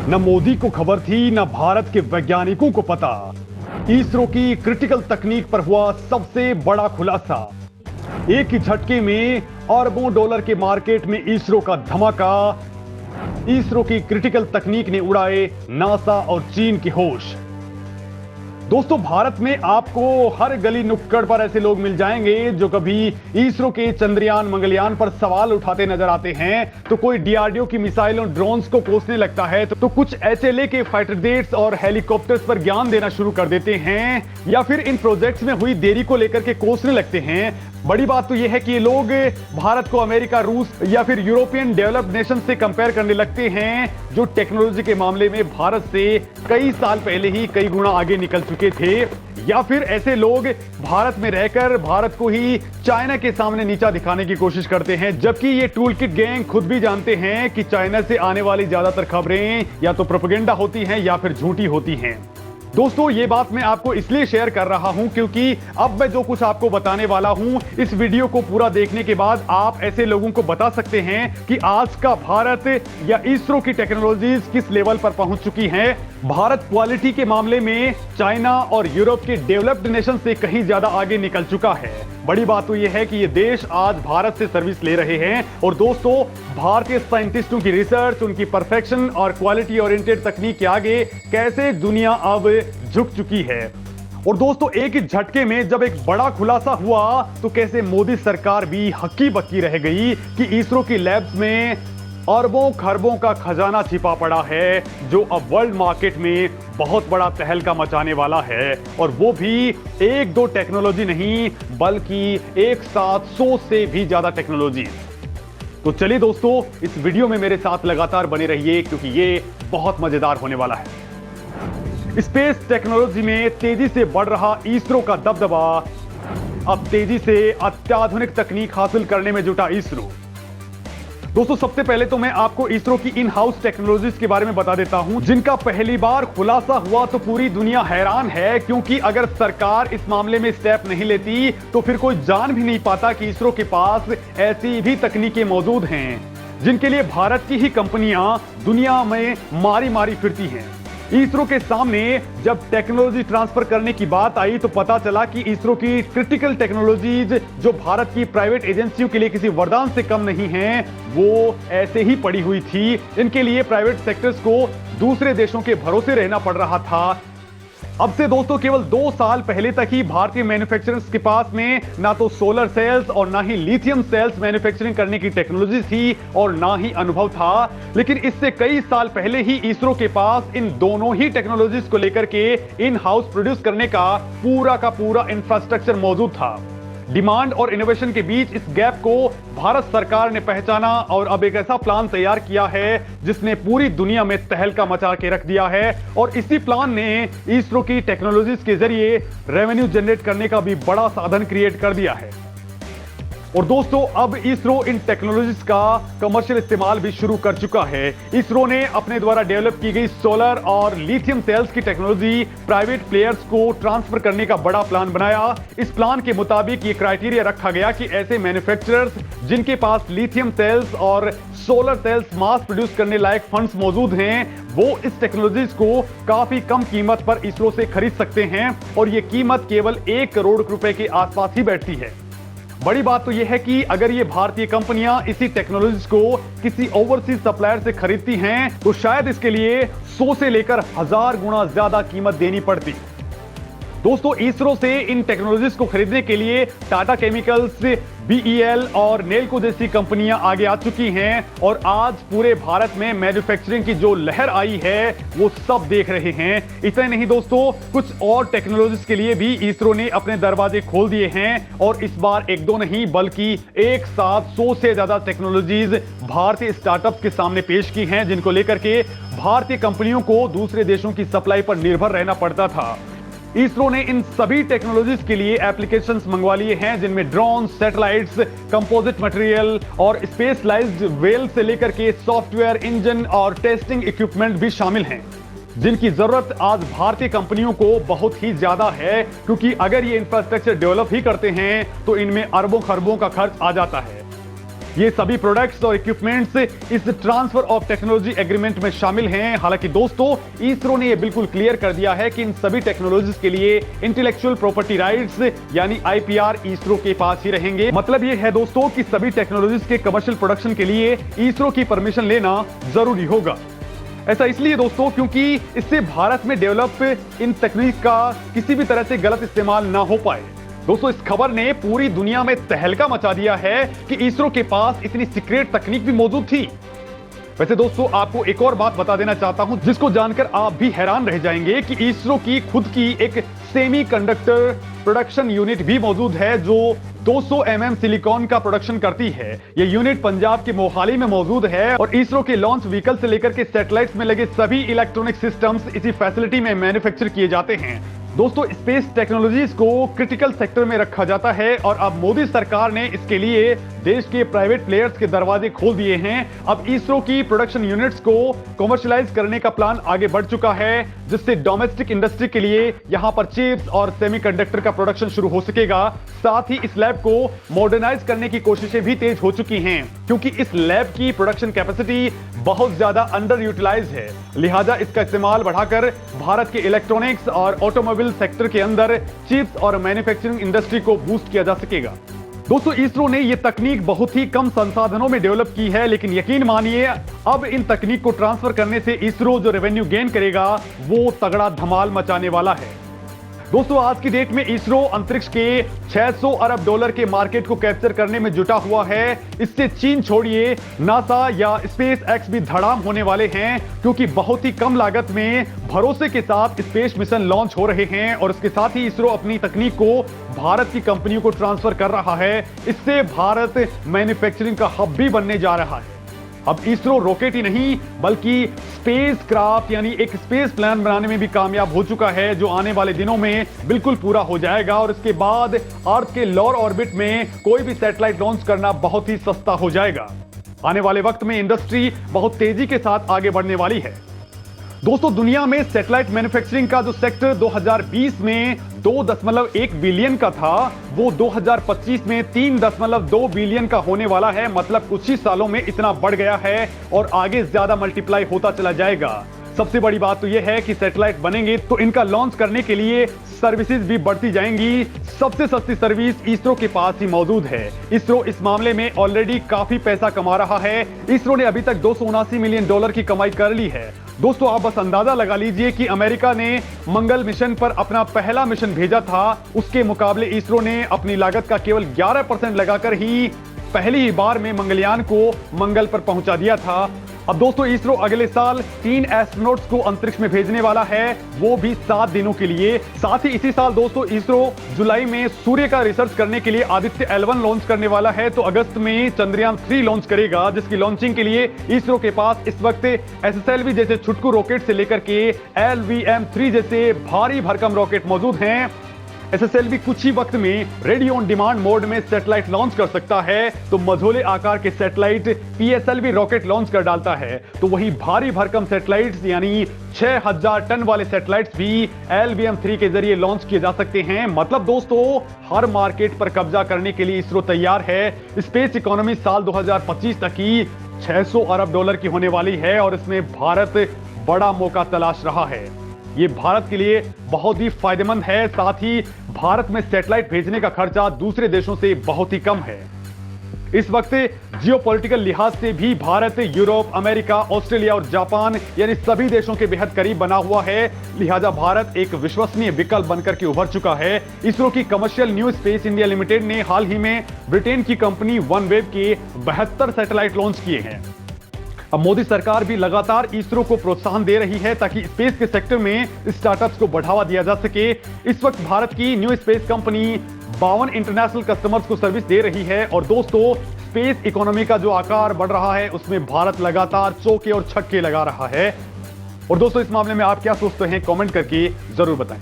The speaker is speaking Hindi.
न मोदी को खबर थी, न भारत के वैज्ञानिकों को पता। इसरो की क्रिटिकल तकनीक पर हुआ सबसे बड़ा खुलासा। एक ही झटके में अरबों डॉलर के मार्केट में इसरो का धमाका। इसरो की क्रिटिकल तकनीक ने उड़ाए नासा और चीन के होश। दोस्तों, भारत में आपको हर गली नुक्कड़ पर ऐसे लोग मिल जाएंगे जो कभी इसरो के चंद्रयान मंगलयान पर सवाल उठाते नजर आते हैं, तो कोई डीआरडीओ की मिसाइलों ड्रोन्स को कोसने लगता है, तो कुछ एचएलए के फाइटर जेट्स और हेलीकॉप्टर्स पर ज्ञान देना शुरू कर देते हैं, या फिर इन प्रोजेक्ट्स में हुई देरी को लेकर के कोसने लगते हैं। बड़ी बात तो यह है कि ये लोग भारत को अमेरिका, रूस या फिर यूरोपियन डेवलप्ड नेशन से कंपेयर करने लगते हैं, जो टेक्नोलॉजी के मामले में भारत से कई साल पहले ही कई गुना आगे निकल चुके थे। या फिर ऐसे लोग भारत में रहकर भारत को ही चाइना के सामने नीचा दिखाने की कोशिश करते हैं, जबकि ये टूल किट गैंग खुद भी जानते हैं कि चाइना से आने वाली ज्यादातर खबरें या तो प्रोपेगेंडा होती हैं या फिर झूठी होती हैं। दोस्तों, ये बात मैं आपको इसलिए शेयर कर रहा हूं क्योंकि अब मैं जो कुछ आपको बताने वाला हूं, इस वीडियो को पूरा देखने के बाद आप ऐसे लोगों को बता सकते हैं कि आज का भारत या इसरो की टेक्नोलॉजीज किस लेवल पर पहुंच चुकी हैं। भारत क्वालिटी के मामले में चाइना और यूरोप के डेवलप्ड नेशन से कहीं ज्यादा आगे निकल चुका है। बड़ी बात तो यह है कि ये देश आज भारत से सर्विस ले रहे हैं। और दोस्तों, भारतीय साइंटिस्टों की रिसर्च, उनकी परफेक्शन और क्वालिटी ओरिएंटेड तकनीक के आगे कैसे दुनिया अब झुक चुकी है। और दोस्तों, एक ही झटके में जब एक बड़ा खुलासा हुआ तो कैसे मोदी सरकार भी हक्की बक्की रह गई कि इसरो की लैब्स में अरबों खरबों का खजाना छिपा पड़ा है, जो अब वर्ल्ड मार्केट में बहुत बड़ा तहलका मचाने वाला है। और वो भी एक दो टेक्नोलॉजी नहीं, बल्कि एक साथ 100 से भी ज्यादा टेक्नोलॉजी। तो चलिए दोस्तों, इस वीडियो में मेरे साथ लगातार बने रहिए क्योंकि ये बहुत मजेदार होने वाला है। स्पेस टेक्नोलॉजी में तेजी से बढ़ रहा इसरो का दबदबा। अब तेजी से अत्याधुनिक तकनीक हासिल करने में जुटा इसरो। दोस्तों, सबसे पहले तो मैं आपको इसरो की इन हाउस टेक्नोलॉजीज के बारे में बता देता हूं, जिनका पहली बार खुलासा हुआ तो पूरी दुनिया हैरान है, क्योंकि अगर सरकार इस मामले में स्टेप नहीं लेती तो फिर कोई जान भी नहीं पाता कि इसरो के पास ऐसी भी तकनीकें मौजूद हैं जिनके लिए भारत की ही कंपनियां दुनिया में मारी मारी फिरती हैं। इसरो के सामने जब टेक्नोलॉजी ट्रांसफर करने की बात आई तो पता चला कि इसरो की क्रिटिकल टेक्नोलॉजीज जो भारत की प्राइवेट एजेंसियों के लिए किसी वरदान से कम नहीं हैं, वो ऐसे ही पड़ी हुई थी। इनके लिए प्राइवेट सेक्टर्स को दूसरे देशों के भरोसे रहना पड़ रहा था। अब से दोस्तों केवल 2 साल पहले तक ही भारतीय मैन्युफैक्चरर्स के पास में ना तो सोलर सेल्स और ना ही लिथियम सेल्स मैन्युफैक्चरिंग करने की टेक्नोलॉजी थी और ना ही अनुभव था। लेकिन इससे कई साल पहले ही इसरो के पास इन दोनों ही टेक्नोलॉजीज को लेकर के इन हाउस प्रोड्यूस करने का पूरा इंफ्रास्ट्रक्चर मौजूद था। डिमांड और इनोवेशन के बीच इस गैप को भारत सरकार ने पहचाना और अब एक ऐसा प्लान तैयार किया है जिसने पूरी दुनिया में तहलका मचा के रख दिया है। और इसी प्लान ने इसरो की टेक्नोलॉजीज के जरिए रेवेन्यू जनरेट करने का भी बड़ा साधन क्रिएट कर दिया है। और दोस्तों, अब इसरो इन टेक्नोलॉजीज का कमर्शियल इस्तेमाल भी शुरू कर चुका है। इसरो ने अपने द्वारा डेवलप की गई सोलर और लिथियम सेल्स की टेक्नोलॉजी प्राइवेट प्लेयर्स को ट्रांसफर करने का बड़ा प्लान बनाया। इस प्लान के मुताबिक ये क्राइटेरिया रखा गया कि ऐसे मैन्युफैक्चरर्स जिनके पास लिथियम सेल्स और सोलर सेल्स मास प्रोड्यूस करने लायक फंड्स मौजूद हैं, वो इस टेक्नोलॉजीज को काफी कम कीमत पर इसरो से खरीद सकते हैं। और ये कीमत केवल 1 करोड़ रुपए के आसपास ही बैठती है। बड़ी बात तो यह है कि अगर ये भारतीय कंपनियां इसी टेक्नोलॉजीज को किसी ओवरसीज सप्लायर से खरीदती हैं तो शायद इसके लिए 100 से लेकर 1000 गुना ज्यादा कीमत देनी पड़ती। दोस्तों, इसरो से इन टेक्नोलॉजीज को खरीदने के लिए टाटा केमिकल्स, बीईएल और नेल्को जैसी कंपनियां आगे आ चुकी हैं। और आज पूरे भारत में मैन्युफैक्चरिंग की जो लहर आई है वो सब देख रहे हैं। इतना नहीं दोस्तों, कुछ और टेक्नोलॉजीज के लिए भी इसरो ने अपने दरवाजे खोल दिए हैं। और इस बार 1-2 नहीं बल्कि एक साथ 100 से ज्यादा टेक्नोलॉजीज भारतीय स्टार्टअप के सामने पेश की हैं, जिनको लेकर के भारतीय कंपनियों को दूसरे देशों की सप्लाई पर निर्भर रहना पड़ता था। इसरो ने इन सभी टेक्नोलॉजीज के लिए एप्लीकेशंस मंगवा लिए हैं, जिनमें ड्रोन, सैटेलाइट्स, कंपोजिट मटेरियल और स्पेशलाइज्ड वेल से लेकर के सॉफ्टवेयर, इंजन और टेस्टिंग इक्विपमेंट भी शामिल हैं, जिनकी जरूरत आज भारतीय कंपनियों को बहुत ही ज्यादा है। क्योंकि अगर ये इंफ्रास्ट्रक्चर डेवलप ही करते हैं तो इनमें अरबों खरबों का खर्च आ जाता है। ये सभी प्रोडक्ट्स और इक्विपमेंट्स इस ट्रांसफर ऑफ टेक्नोलॉजी एग्रीमेंट में शामिल हैं। हालांकि दोस्तों, इसरो ने यह बिल्कुल क्लियर कर दिया है कि इन सभी टेक्नोलॉजीज के लिए इंटेलेक्चुअल प्रॉपर्टी राइट्स यानी आईपीआर इसरो के पास ही रहेंगे। मतलब यह है दोस्तों कि सभी टेक्नोलॉजीज के कमर्शियल प्रोडक्शन के लिए इसरो की परमिशन लेना जरूरी होगा। ऐसा इसलिए दोस्तों क्योंकि इससे भारत में डेवलप इन तकनीक का किसी भी तरह से गलत इस्तेमाल ना हो पाए। दोस्तों, इस खबर ने पूरी दुनिया में तहलका मचा दिया है कि इसरो के पास इतनी सीक्रेट तकनीक भी मौजूद थी। वैसे दोस्तों, आपको एक और बात बता देना चाहता हूं जिसको जानकर आप भी हैरान रह जाएंगे कि इसरो की खुद की एक सेमीकंडक्टर प्रोडक्शन यूनिट भी मौजूद है जो 200 mm सिलिकॉन का प्रोडक्शन करती है। यह यूनिट पंजाब के मोहाली में मौजूद है और इसरो के लॉन्च व्हीकल से लेकर के सैटेलाइट्स में लगे सभी इलेक्ट्रॉनिक सिस्टम्स इसी फैसिलिटी में मैन्युफैक्चर किए जाते हैं। दोस्तों, स्पेस टेक्नोलॉजीज को क्रिटिकल सेक्टर में रखा जाता है और अब मोदी सरकार ने इसके लिए देश के प्राइवेट प्लेयर्स के दरवाजे खोल दिए हैं। अब इसरो की प्रोडक्शन यूनिट्स को कमर्शियलाइज करने का प्लान आगे बढ़ चुका है, जिससे डोमेस्टिक इंडस्ट्री के लिए यहां पर चिप्स और सेमीकंडक्टर का प्रोडक्शन शुरू हो सकेगा। साथ ही इस लैब को मॉडर्नाइज करने की कोशिशें भी तेज हो चुकी हैं, क्योंकि इस लैब की प्रोडक्शन कैपेसिटी बहुत ज्यादा अंडर यूटिलाइज है। लिहाजा इसका इस्तेमाल बढ़ाकर भारत के इलेक्ट्रॉनिक्स और ऑटोमोबाइल सेक्टर के अंदर चिप्स और मैन्युफैक्चरिंग इंडस्ट्री को बूस्ट किया जा सकेगा। दोस्तों, इसरो ने यह तकनीक बहुत ही कम संसाधनों में डेवलप की है, लेकिन यकीन मानिए अब इन तकनीक को ट्रांसफर करने से इसरो जो रेवेन्यू गेन करेगा वो तगड़ा धमाल मचाने वाला है। दोस्तों, आज की डेट में इसरो अंतरिक्ष के 600 अरब डॉलर के मार्केट को कैप्चर करने में जुटा हुआ है। इससे चीन छोड़िए, नासा या स्पेस एक्स भी धड़ाम होने वाले हैं, क्योंकि बहुत ही कम लागत में भरोसे के साथ स्पेस मिशन लॉन्च हो रहे हैं और इसके साथ ही इसरो अपनी तकनीक को भारत की कंपनियों को ट्रांसफर कर रहा है। इससे भारत मैन्युफैक्चरिंग का हब भी बनने जा रहा है। अब इसरो रॉकेट ही नहीं बल्कि स्पेस क्राफ्ट यानी एक स्पेस प्लान बनाने में भी कामयाब हो चुका है, जो आने वाले दिनों में बिल्कुल पूरा हो जाएगा और इसके बाद अर्थ के लोअर ऑर्बिट में कोई भी सैटेलाइट लॉन्च करना बहुत ही सस्ता हो जाएगा। आने वाले वक्त में इंडस्ट्री बहुत तेजी के साथ आगे बढ़ने वाली है। दोस्तों, दुनिया में सैटेलाइट मैन्युफैक्चरिंग का जो सेक्टर 2020 में 2.1 बिलियन का था, वो 2025 में 3.2 बिलियन का होने वाला है। मतलब कुछ ही सालों में इतना बढ़ गया है और आगे ज्यादा मल्टीप्लाई होता चला जाएगा। सबसे बड़ी बात तो यह है कि सैटेलाइट बनेंगे तो इनका लॉन्च करने के लिए सर्विसेज भी बढ़ती जाएंगी। सबसे सस्ती सर्विस इसरो के पास ही मौजूद है। इसरो इस मामले में ऑलरेडी काफी पैसा कमा रहा है। इसरो ने अभी तक 279 मिलियन डॉलर की कमाई कर ली है। दोस्तों, आप बस अंदाजा लगा लीजिए कि अमेरिका ने मंगल मिशन पर अपना पहला मिशन भेजा था, उसके मुकाबले इसरो ने अपनी लागत का केवल 11% लगाकर ही पहली ही बार में मंगलयान को मंगल पर पहुंचा दिया था। अब दोस्तों, इसरो अगले साल 3 एस्ट्रोनॉट्स को अंतरिक्ष में भेजने वाला है, वो भी 7 दिनों के लिए। साथ ही इसी साल दोस्तों इसरो जुलाई में सूर्य का रिसर्च करने के लिए आदित्य L1 लॉन्च करने वाला है, तो अगस्त में चंद्रयान 3 लॉन्च करेगा, जिसकी लॉन्चिंग के लिए इसरो के पास इस वक्त SSLV जैसे छुटकू रॉकेट से लेकर के LVM-3 जैसे भारी भरकम रॉकेट मौजूद हैं। SSLV कुछ ही वक्त में रेडियो ऑन डिमांड मोड में सैटेलाइट लॉन्च कर सकता है, तो मझोले आकार के सैटेलाइट PSLV रॉकेट लॉन्च कर डालता है, तो वही भारी भरकम सैटेलाइट्स यानी 6000 टन वाले सैटेलाइट्स भी LVM-3 के जरिए लॉन्च किए जा सकते हैं। मतलब दोस्तों, हर मार्केट पर कब्जा करने के लिए इसरो तैयार है। स्पेस इकोनॉमी साल 2025 तक ही 600 अरब डॉलर की होने वाली है और इसमें भारत बड़ा मौका तलाश रहा है। ये भारत के लिए बहुत ही फायदेमंद है। साथ ही भारत में सैटेलाइट भेजने का खर्चा दूसरे देशों से बहुत ही कम है। इस वक्त जियोपॉलिटिकल लिहाज से भी भारत यूरोप, अमेरिका, ऑस्ट्रेलिया और जापान यानी सभी देशों के बेहद करीब बना हुआ है। लिहाजा भारत एक विश्वसनीय विकल्प बनकर के उभर चुका है। इसरो की commercial new space India limited ने हाल ही में ब्रिटेन की कंपनी OneWeb के 72 सैटेलाइट लॉन्च किए हैं। अब मोदी सरकार भी लगातार इसरो को प्रोत्साहन दे रही है ताकि स्पेस के सेक्टर में स्टार्टअप्स को बढ़ावा दिया जा सके। इस वक्त भारत की new space company 52 international customers को सर्विस दे रही है और दोस्तों, स्पेस इकोनॉमी का जो आकार बढ़ रहा है उसमें भारत लगातार चौके और छक्के लगा रहा है। और दोस्तों, इस मामले में आप क्या सोचते हैं, कमेंट करके जरूर बताएं।